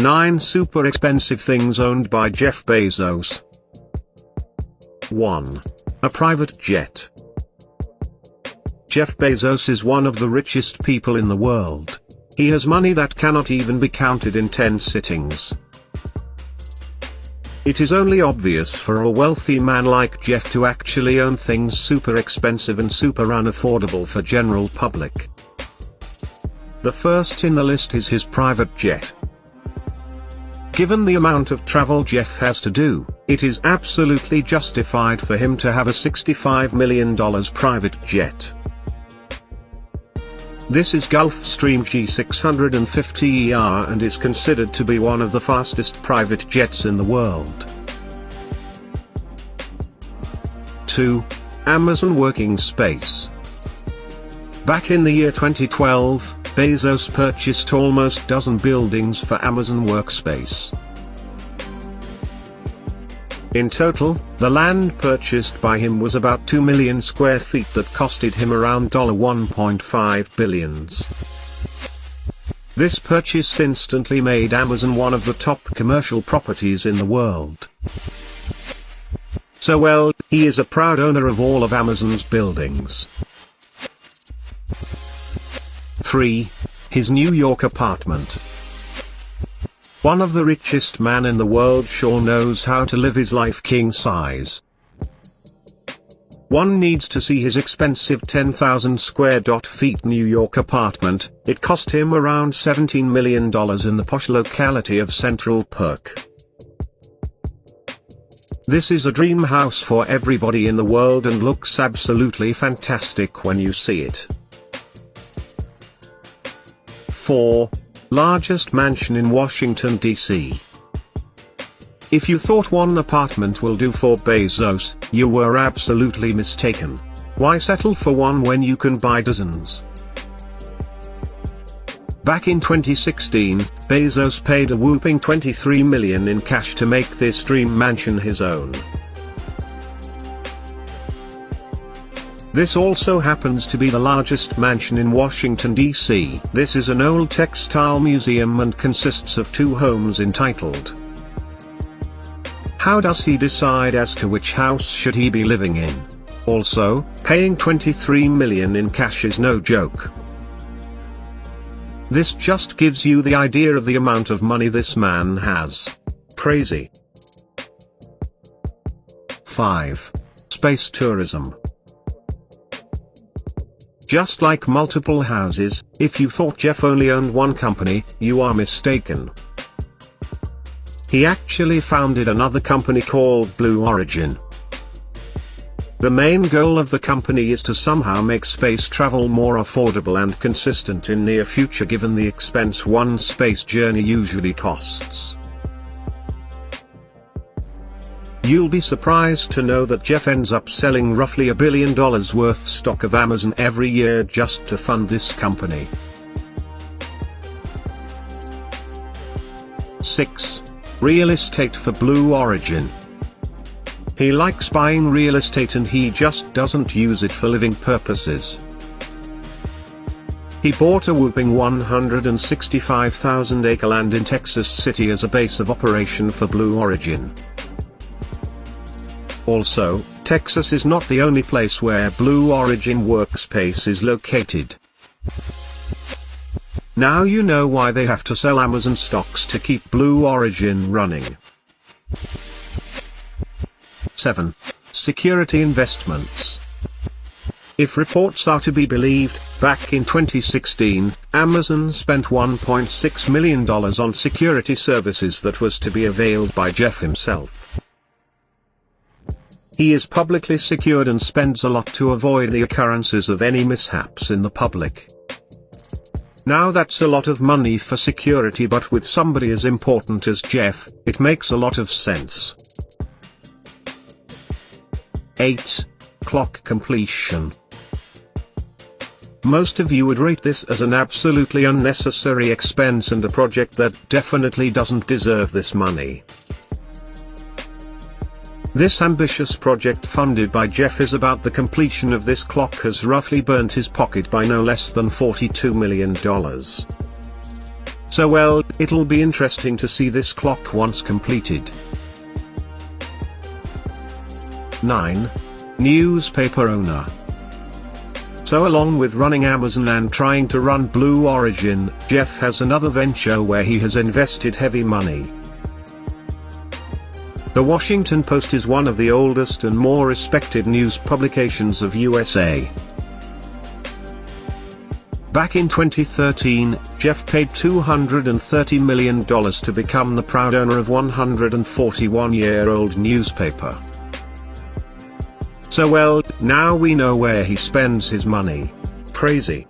9 super expensive things owned by Jeff Bezos. 1. A private jet. Jeff Bezos is one of the richest people in the world. He has money that cannot even be counted in 10 sittings. It is only obvious for a wealthy man like Jeff to actually own things super expensive and super unaffordable for general public. The first in the list is his private jet. Given the amount of travel Jeff has to do, it is absolutely justified for him to have a $65 million private jet. This is Gulfstream G650ER and is considered to be one of the fastest private jets in the world. 2. Amazon Working Space. Back in the year 2012, Bezos purchased almost dozen buildings for Amazon Workspace. In total, the land purchased by him was about 2 million square feet that costed him around $1.5 billion. This purchase instantly made Amazon one of the top commercial properties in the world. So well, he is a proud owner of all of Amazon's buildings. 3. His New York apartment. One of the richest man in the world sure knows how to live his life king size. One needs to see his expensive 10,000 square feet New York apartment. It cost him around $17 million in the posh locality of Central Park. This is a dream house for everybody in the world and looks absolutely fantastic when you see it. 4. Largest mansion in Washington, D.C. If you thought one apartment will do for Bezos, you were absolutely mistaken. Why settle for one when you can buy dozens? Back in 2016, Bezos paid a whopping $23 million in cash to make this dream mansion his own. This also happens to be the largest mansion in Washington, D.C. This is an old textile museum and consists of 2 homes entitled. How does he decide as to which house should he be living in? Also, paying $23 million in cash is no joke. This just gives you the idea of the amount of money this man has. Crazy. 5. Space tourism. Just like multiple houses, if you thought Jeff only owned one company, you are mistaken. He actually founded another company called Blue Origin. The main goal of the company is to somehow make space travel more affordable and consistent in near future given the expense one space journey usually costs. You'll be surprised to know that Jeff ends up selling roughly $1 billion worth stock of Amazon every year just to fund this company. 6. Real estate for Blue Origin. He likes buying real estate and he just doesn't use it for living purposes. He bought a whopping 165,000 acre land in Texas City as a base of operation for Blue Origin. Also, Texas is not the only place where Blue Origin Workspace is located. Now you know why they have to sell Amazon stocks to keep Blue Origin running. 7. Security investments. If reports are to be believed, back in 2016, Amazon spent $1.6 million on security services that was to be availed by Jeff himself. He is publicly secured and spends a lot to avoid the occurrences of any mishaps in the public. Now that's a lot of money for security, but with somebody as important as Jeff, it makes a lot of sense. 8. Clock completion. Most of you would rate this as an absolutely unnecessary expense and a project that definitely doesn't deserve this money. This ambitious project funded by Jeff is about the completion of this clock has roughly burnt his pocket by no less than $42 million. So well, it'll be interesting to see this clock once completed. 9. Newspaper owner. So along with running Amazon and trying to run Blue Origin, Jeff has another venture where he has invested heavy money. The Washington Post is one of the oldest and more respected news publications of USA. Back in 2013, Jeff paid $230 million to become the proud owner of 141-year-old newspaper. So well, now we know where he spends his money. Crazy.